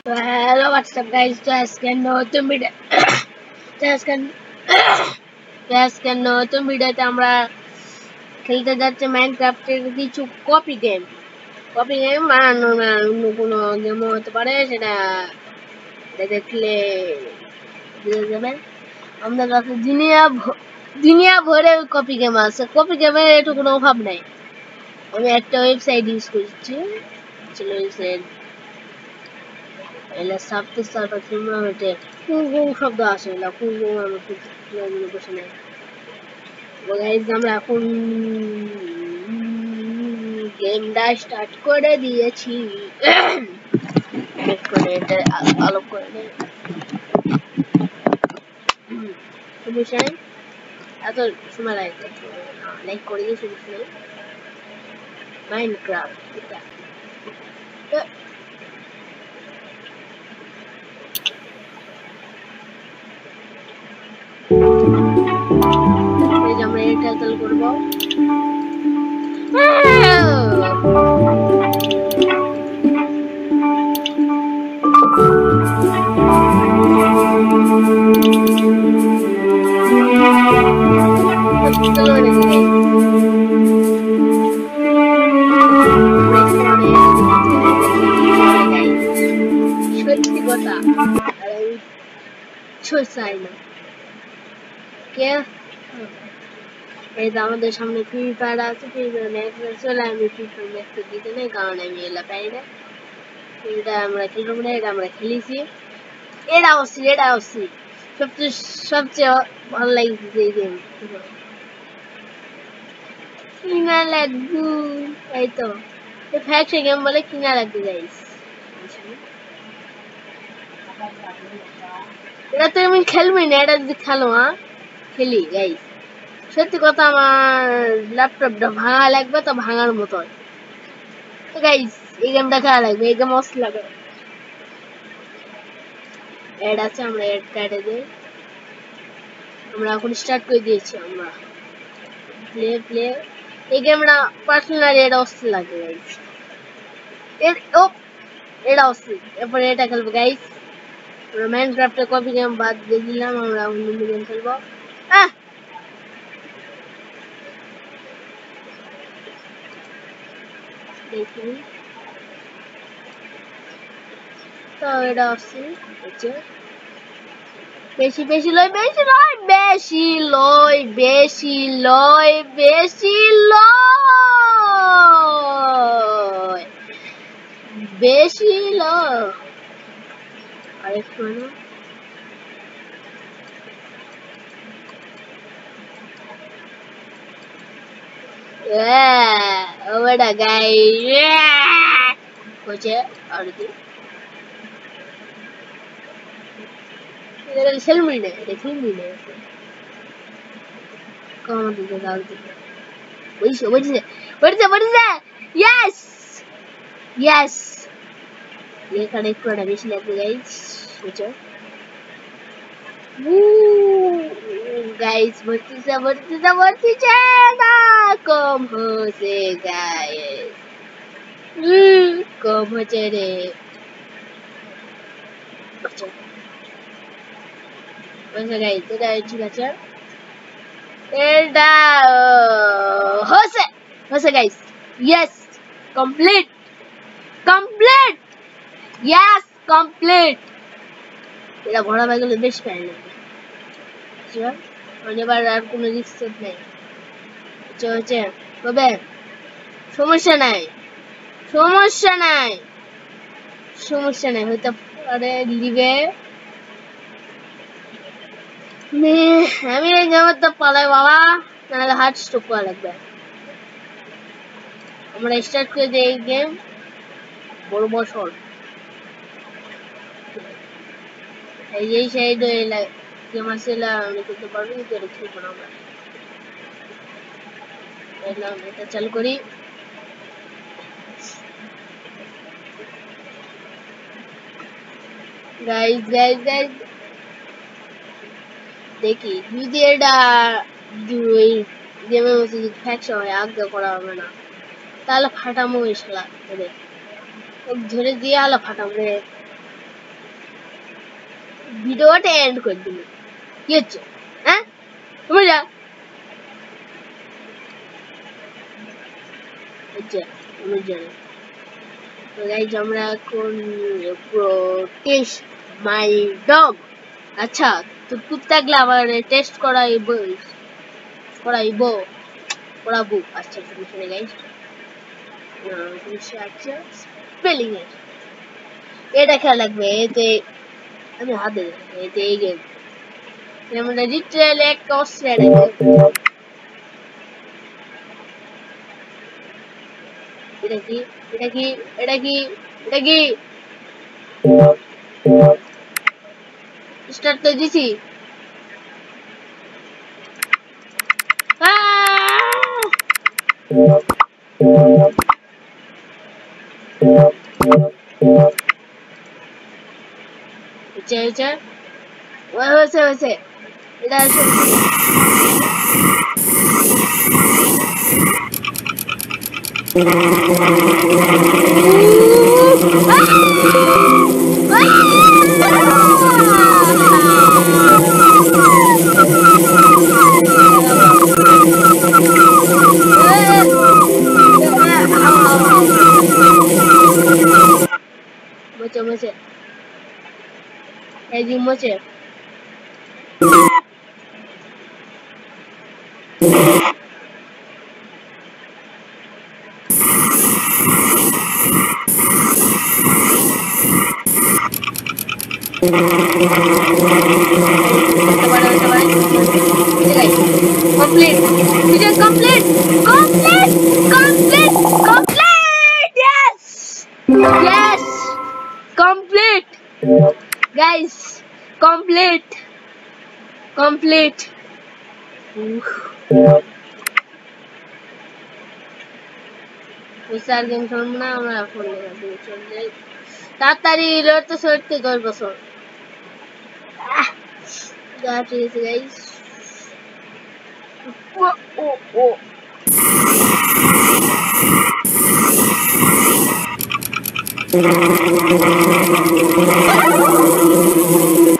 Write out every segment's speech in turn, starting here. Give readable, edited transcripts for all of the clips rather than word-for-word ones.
Hello, what's up guys? আজকে নতুন ভিডিওতে আমরা খেলতে যাচ্ছি মাইনক্রাফটের কিছু কপি গেম অন্য কোনো গেমও হতে পারে, সেটা দেখলে বুঝে যাবেন। আমাদের কাছে দুনিয়া ভরে কপি গেম আছে। কপি গেমের একটু কোনো অভাব নাই। আমি একটা ওয়েবসাইট ইউজ করছি, এলা সাবতে সার্ভার সিমুলেটর কুগু শব্দ আসে, এলা কুগু আমরা বসে নাই। গাইস আমরা এখন গেমটা স্টার্ট করে দিয়েছি। এটা আলো করে নেই, সমস্যা নেই, এত সময় লাইক করে দিয়েছি। সমস্যা নেই। মাইনক্রাফট এটা আমরা এটা চালু করবো। সত্যি কথা চাই না কে এই যে আমাদের সামনে ফ্রি ফায়ার আছে। ফ্রি ফায়ার চলে, আমি ফ্রি ফায়ার ম্যাচটা দিতে নেই, কারণ আমি এলা পাই না। এটা আমরা খেলবো না, এটা আমরা খেলেছি। এটা অবশ্যই সবচেয়ে ভালো লাগছে এই গেম। কিনা লাগবো, এই তো ফ্যাক্টরি গেম বলে কিনা লাগবে গাইস। এটা তো আমি খেলবই না, এটা যদি খেলো খেলি গাইস। সত্যি কথা, আমার ল্যাপটপটা ভাঙা লাগবে, তো ভাঙার মতো। তো গাইস এই গেমটা খেলা লাগবে, এই গেম মস্ত লাগে। অ্যাড আছে, আমরা অ্যাডে দিই। আমরা এখন স্টার্ট করে দিয়েছি। আমরা প্লে এই গেমটা পার্সোনালি এটা অস্থির লাগে গাইস। এটা অস্থির। এরপরে এটা খেলবো গাইস। আমরা মাইনক্রাফটের কপি গেম বাদ দিয়ে দিলাম, আমরা অন্য গেম খেলবো। দেখি তো এটা অস্থির হচ্ছে। বেশি লয় আরেকটু ওটা গাই হচ্ছে আর কি খেলবই না, এটা খেলবই না। কমার দিকে গাল দিকে ইয়েস এখানে একটু একটা বেশি লাগবে গাইস। বুঝছো গাইস, ভর্তিছে না, কম হচ্ছে গাইস, কম হচ্ছে রে। গাইস এটা ঠিক আছে, এটা হচ্ছে guys. Yes complete yes complete. এটা ভরা হয়ে গেলে বেশ পাই লাগবে। এবার আর কোনো রিস্ক নেই। হচ্ছে তবে সমস্যা নাই হয়তো পারে লিবে। আমি এই গেমের তো পালাই বাবা, নাহলে হার্ট স্ট্রোক করা লাগবে। আমরা স্টার্ট করে দিই এই গেম। বড় বছর এই সাইড গেম আছে, আমরা করতে পারবো, কিন্তু এটা খেলবো না। আমরা এটা চালু করি। গাইস দেখি যদি এটা গেমের মধ্যে যদি ফ্যাকশন হয়, আজ্ঞা করা হবে না, তাহলে ফাটামো এসলা ধরে দিয়ে আলো ফাটাম রে। ভিডিওটা এন্ড করে দিল। কি হচ্ছে? হ্যাঁ তুমি যা হচ্ছে আমি জানি। তো গাইজ আমরা এখন টেস্ট মাই ডগ। আচ্ছা তো কুত্তাগুলো আবার টেস্ট করাইবো আচ্ছা শুনে গাইজ আচ্ছা স্পেলিং এর এটা খেয়াল লাগবে। এতে আমি হাতে এতে এই গেম আমরা লিটারালি একটা অস্ট্রেল এটা কি এটা কি এটা কি এটা কি স্টার্ট তো দিছি। হয়েছে এটা Moce. Lagi moce. Complete. Mission complete. Complete. Yes. Yes. Complete. Guys. Complete. Sir game খেলবো না আমরা ফোন চললে তাড়াতাড়ি লড়তে সরতে 10 বছর ঠিক আছে গাইস ও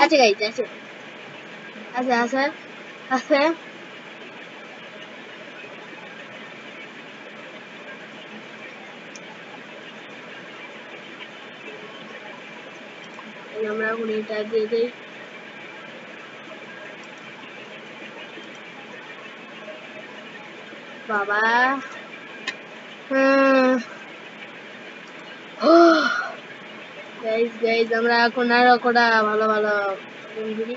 আচ্ছা গাইস আছে আমরা এখন এটা দিয়ে দেই বাবা গাইস আমরা এখন আরো কটা ভালো বন্ধুরি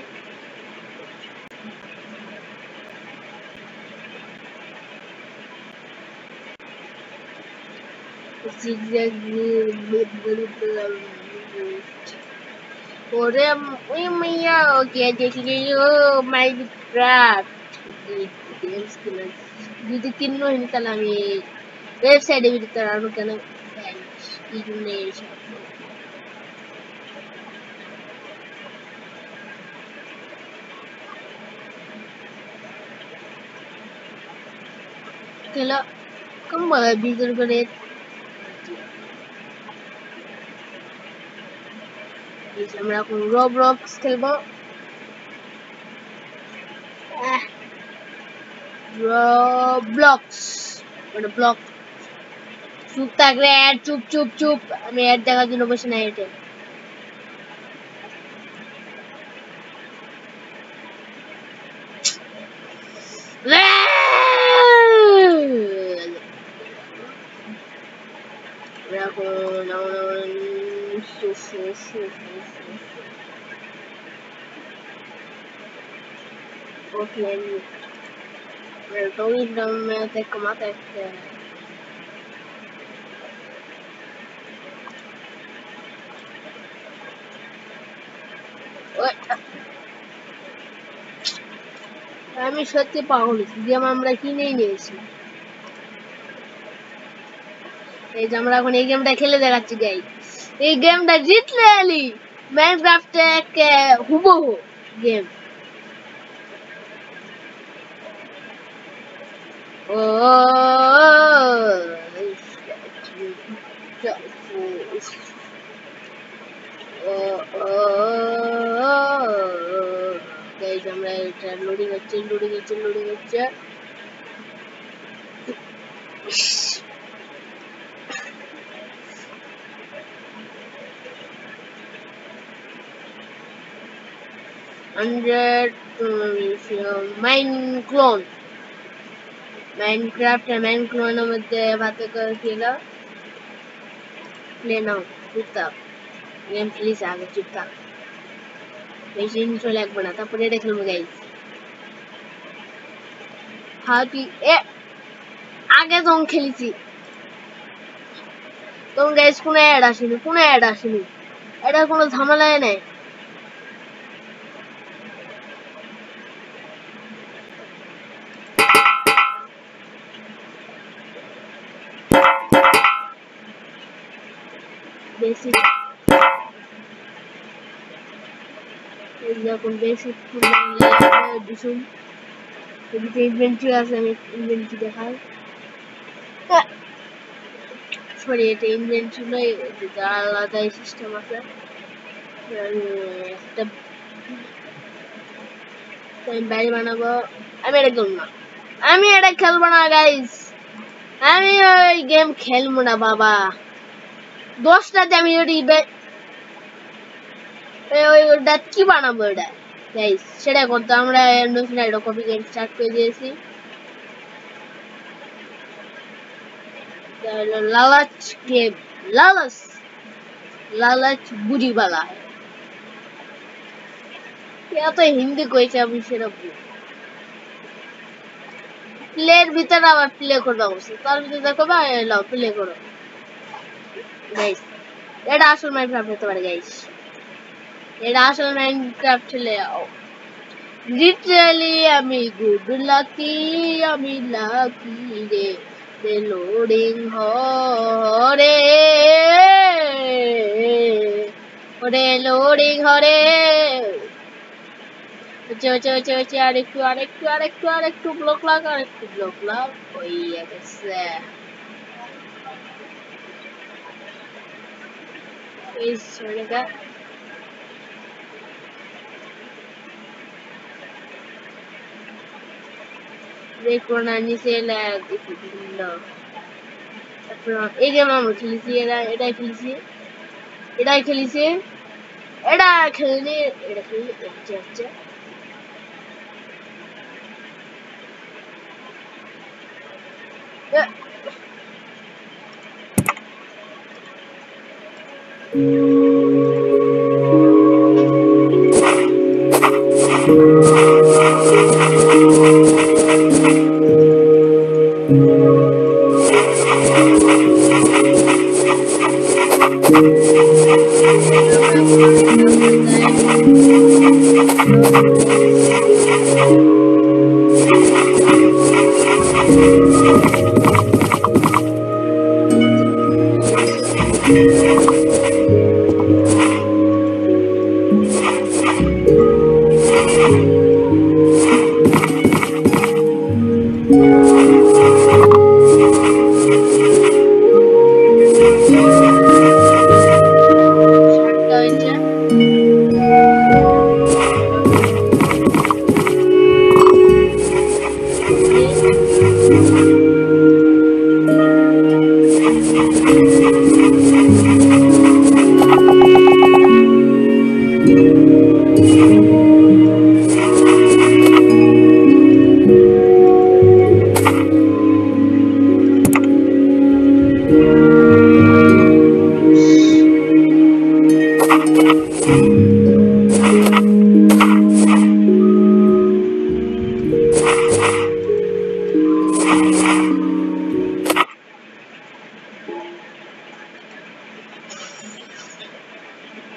ওরে ওই মাইয়া ওকে দেখলে ও মাইনক্রাফট গেমস কিনা যদি কিনো তাহলে আমি ওয়েবসাইটে ভিডিও আরো কেন এই জন্য খেলো কম বলে বিজোর করে আমরা এখন রবলক্স খেলবো রবলক্স মানে ব্লক চুপ থাকলে অ্যাড চুপ আমি অ্যাড দেখার জন্য বসে নাই এটা Eventualmente como até আমি সত্যি পাগল গেম আমরা কিনেই নিয়েছি এই যে আমরা এখন এই গেমটা খেলে দেখাচ্ছি গাইস এই গেমটা জিতলে আলি মাইনক্রাফট কে হুবহু গেম এটা লোডিং হচ্ছে মাইনক্রাফটের মধ্যে ভাতে করে ছিল প্লে নাও চুপচাপ গেম খেলিস আগে চুপচাপ বেশি ইন্ট্রো লাগবে না তারপরে এটা খেলবো গাইস হাতি এ আগে যখন খেলেছি তখন গাইস কোনো অ্যাড আসেনি এটা কোনো ঝামেলাই নাই বেসিক যখন বেসিক দিছুন এদিকে ইনভেন্টরি আছে আমি ইনভেন্টরি দেখাই সরি এটা ইনভেন্টরি নয় এটা আলাদা সিস্টেম আছে একটা আমি বাড়ি বানাবো আমি এটা খেলবো না গাইস আমি ওই গেম খেলবো না বাবা 10টাতে আমি ওইটা কি বানাবো এটা গাইস সেটা করতে আমরা নতুন একটা কপি গেম স্টার্ট করে দিয়েছি লালাচ গেম লালাচ বুড়িবালা এত হিন্দি কইছে আমি সেটা প্লের ভিতরে আবার প্লে করতে বলছি তার ভিতরে দেখো বা লাও প্লে করো গাইস এটা আসল মাইনক্রাফট হতে পারে গাইস এটা আসল মাইনক্রাফট হলে লিটারালি আমি গুড লাকি আমি লাকি রে লোডিং হরে ওরে লোডিং হরে আরেকটু ব্লক লাগ হইয়া গেছে এই সরেগা দেখো না নিচে এই গেম আমরা খেলেছি এটাই খেলেছি এটা খেলিনি এটা খেলি হচ্ছে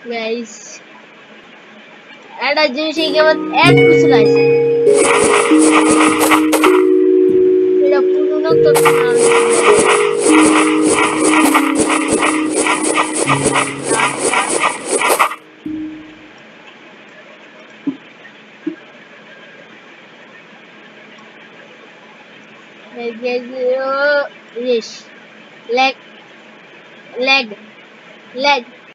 guys ada jenis yang add guys tidak perlu nonton yes leg